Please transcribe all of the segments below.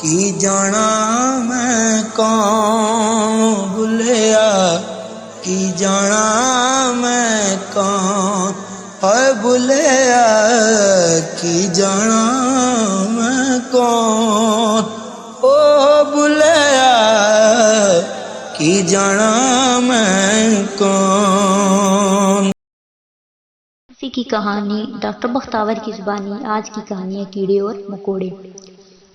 کی جانا میں کون بھولیا کی جانا میں کون ہے بھولیا کی جانا میں کون او بھولیا کی جانا میں کون۔ اسی کی کہانی ڈاکٹر بختاور کی زبانی۔ آج کی کہانی ہے کیڑے اور مکوڑے۔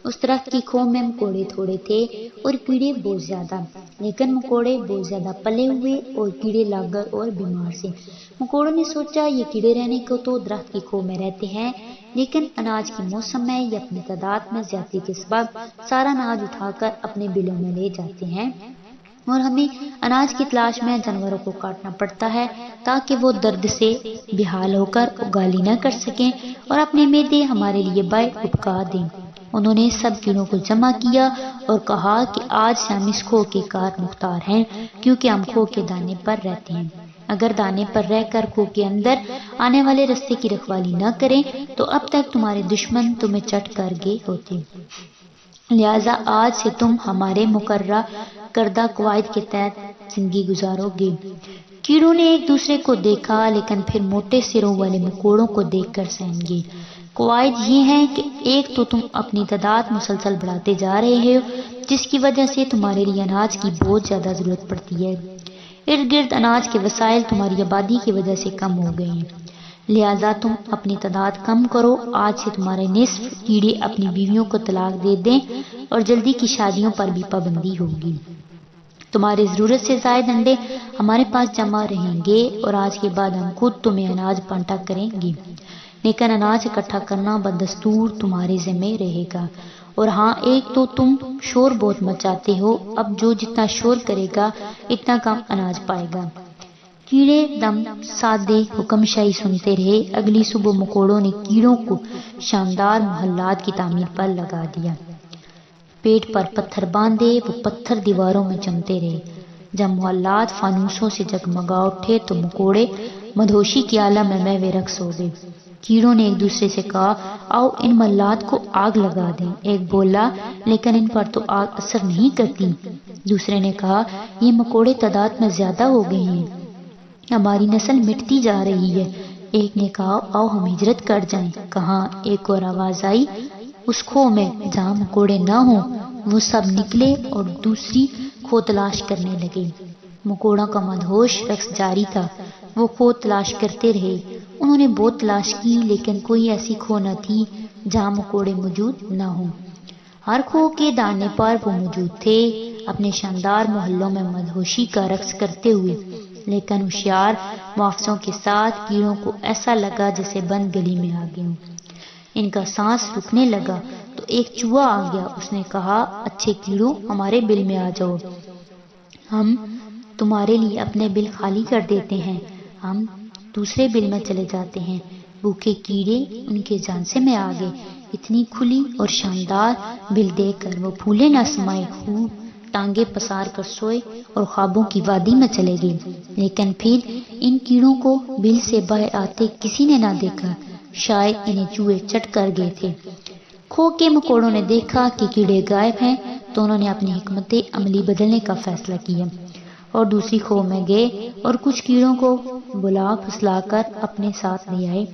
اس درخت کی کھو میں مکوڑے تھوڑے تھے اور کیڑے بہت زیادہ، لیکن مکوڑے بہت زیادہ پلے ہوئے اور کیڑے لاغر اور بیمار سے۔ مکوڑوں نے سوچا یہ کیڑے رہنے کو تو درخت کی کھو میں رہتے ہیں، لیکن اناج کے موسم میں یہ اپنی تعداد میں زیادتی کے سبب سارا اناج اٹھا کر اپنے بلوں میں لے جاتے ہیں اور ہمیں اناج کی تلاش میں جانوروں کو کاٹنا پڑتا ہے تاکہ وہ درد سے بحال ہو کر اگالی نہ کر سکیں اور اپنے معدے ہمارے لیے بائے اٹکا دیں۔ انہوں نے سب کیڑوں کو جمع کیا اور کہا کہ آج سے ہم اس کھو کے کار مختار ہیں، کیونکہ ہم کھو کے دانے پر رہتے ہیں۔ اگر دانے پر رہ کر کھو کے اندر آنے والے رستے کی رکھوالی نہ کریں تو اب تک تمہارے دشمن تمہیں چٹ کر گئے ہوتے، لہذا آج سے تم ہمارے مقررہ کردہ قواعد کے تحت زندگی گزارو گے۔ کیڑوں نے ایک دوسرے کو دیکھا، لیکن پھر موٹے سروں والے مکوڑوں کو دیکھ کر سہم گئے۔ قواعد یہ ہیں کہ ایک تو تم اپنی تعداد مسلسل بڑھاتے جا رہے ہو، جس کی وجہ سے تمہارے لیے اناج کی بہت زیادہ ضرورت پڑتی ہے۔ ارد گرد اناج کے وسائل تمہاری آبادی کی وجہ سے کم ہو گئے ہیں، لہذا تم اپنی تعداد کم کرو۔ آج سے تمہارے نصف کیڑے اپنی بیویوں کو طلاق دے دیں اور جلدی کی شادیوں پر بھی پابندی ہوگی۔ تمہاری ضرورت سے زائد انڈے ہمارے پاس جمع رہیں گے اور آج کے بعد ہم خود تمہیں اناج بانٹا کریں گے، لیکن اناج اکٹھا کرنا بدستور تمہارے ذمہ رہے گا۔ اور ہاں، ایک تو تم شور بہت مچاتے ہو، اب جو جتنا شور کرے گا اتنا کم اناج پائے گا۔ کیڑے دم سادے حکم شاہی سنتے رہے۔ اگلی صبح مکوڑوں نے کیڑوں کو شاندار محلات کی تعمیر پر لگا دیا۔ پیٹ پر پتھر باندھے وہ پتھر دیواروں میں چمتے رہے۔ جب محلات فانوسوں سے جگمگا اٹھے تو مکوڑے مدہوشی کے عالم میں محو رقص ہو گئے۔ کیڑوں نے ایک دوسرے سے کہا آؤ ان محلات کو آگ لگا دیں۔ ایک بولا لیکن ان پر تو آگ اثر نہیں کرتی۔ دوسرے نے کہا یہ مکوڑے تعداد میں زیادہ ہو گئے ہیں، ہماری نسل مٹتی جا رہی ہے۔ ایک نے کہا آؤ ہم ہجرت کر جائیں۔ کہاں ایک اور آواز آئی اس کھو میں جہاں مکوڑے نہ ہوں۔ وہ سب نکلے اور دوسری کھو تلاش کرنے لگے۔ مکوڑوں کا مدہوش رقص جاری تھا، وہ کھو تلاش کرتے رہے۔ انہوں نے بہت تلاش کی لیکن کوئی ایسی کھو نہ تھی جہاں مکوڑے موجود نہ ہوں۔ ہر کھو کے دانے پر وہ موجود تھے، اپنے شاندار محلوں میں مدہوشی کا رقص کرتے ہوئے، لیکن ہوشیار محافظوں کے ساتھ کیڑوں کو ایسا لگا جیسے بند گلی میں آ گئے ہوں۔ ان کا سانس رکنے لگا تو ایک چوہا آ گیا۔ اس نے کہا اچھے کیڑوں ہمارے بل میں آ جاؤ، ہم تمہارے لیے اپنے بل خالی کر دیتے ہیں۔ ہم دوسرے بل میں چلے جاتے ہیں۔ بھوکے کیڑے ان کے جھانسے میں آ گئے۔ اتنی کھلی اور شاندار بل دیکھ کر وہ پھولے نہ سمائے، خوب ٹانگیں پسار کر سوئے اور خوابوں کی وادی میں چلے گئے۔ لیکن پھر ان کیڑوں کو بل سے باہر آتے کسی نے نہ دیکھا، شاید انہیں چوہے چٹ کر گئے تھے۔ کھو کے مکوڑوں نے دیکھا کہ کیڑے غائب ہیں تو انہوں نے اپنی حکمت عملی بدلنے کا فیصلہ کیا اور دوسری کھو میں گئے اور کچھ کیڑوں کو بلا پھسلا کر اپنے ساتھ لے آئے۔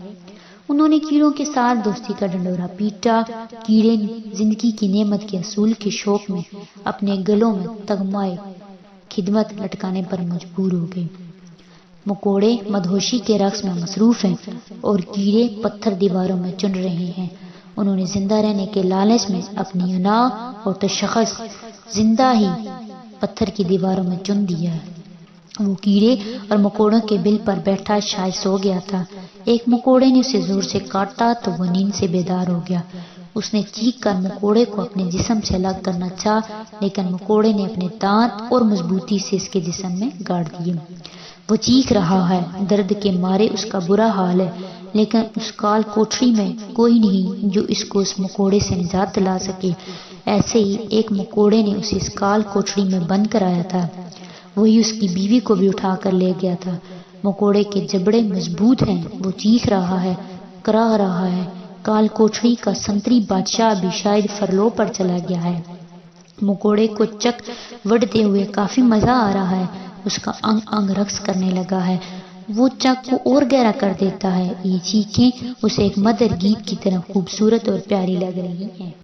انہوں نے کیڑوں کے ساتھ دوستی کا ڈنڈورا پیٹا۔ کیڑے زندگی کی نعمت کے حصول کے شوق میں اپنے گلوں میں تغمۂ خدمت لٹکانے پر مجبور ہو گئے۔ مکوڑے مدہوشی کے رقص میں مصروف ہیں اور کیڑے پتھر دیواروں میں چن رہے ہیں۔ انہوں نے زندہ رہنے کے لالچ میں اپنی انا اور تشخص زندہ ہی پتھر کی دیواروں میں چن دیا ہے۔ وہ کیڑے اور مکوڑوں کے بل پر بیٹھا شاید سو گیا تھا۔ ایک مکوڑے نے اسے زور سے کاٹا تو وہ نیند سے بیدار ہو گیا۔ اس نے چیخ کر مکوڑے کو اپنے جسم سے الگ کرنا چاہا، لیکن مکوڑے نے اپنے دانت اور مضبوطی سے اس کے جسم میں گاڑ دیے۔ وہ چیخ رہا ہے، درد کے مارے اس کا برا حال ہے، لیکن اس کال کوٹری میں کوئی نہیں جو اس کو اس مکوڑے سے نجات دلا سکے۔ ایسے ہی ایک مکوڑے نے اسے اس کال کوٹری میں بند کرایا تھا، وہی اس کی بیوی کو بھی اٹھا کر لے گیا تھا۔ مکوڑے کے جبڑے مضبوط ہیں، وہ چیخ رہا ہے، کراہ رہا ہے کال کوٹڑی کا سنتری بادشاہ بھی شاید فرلو پر چلا گیا ہے۔ مکوڑے کو چک وڑتے ہوئے کافی مزہ آ رہا ہے، اس کا انگ انگ رقص کرنے لگا ہے، وہ چک کو اور گہرا کر دیتا ہے۔ یہ چیخیں اسے ایک مدر گیت کی طرح خوبصورت اور پیاری لگ رہی ہیں۔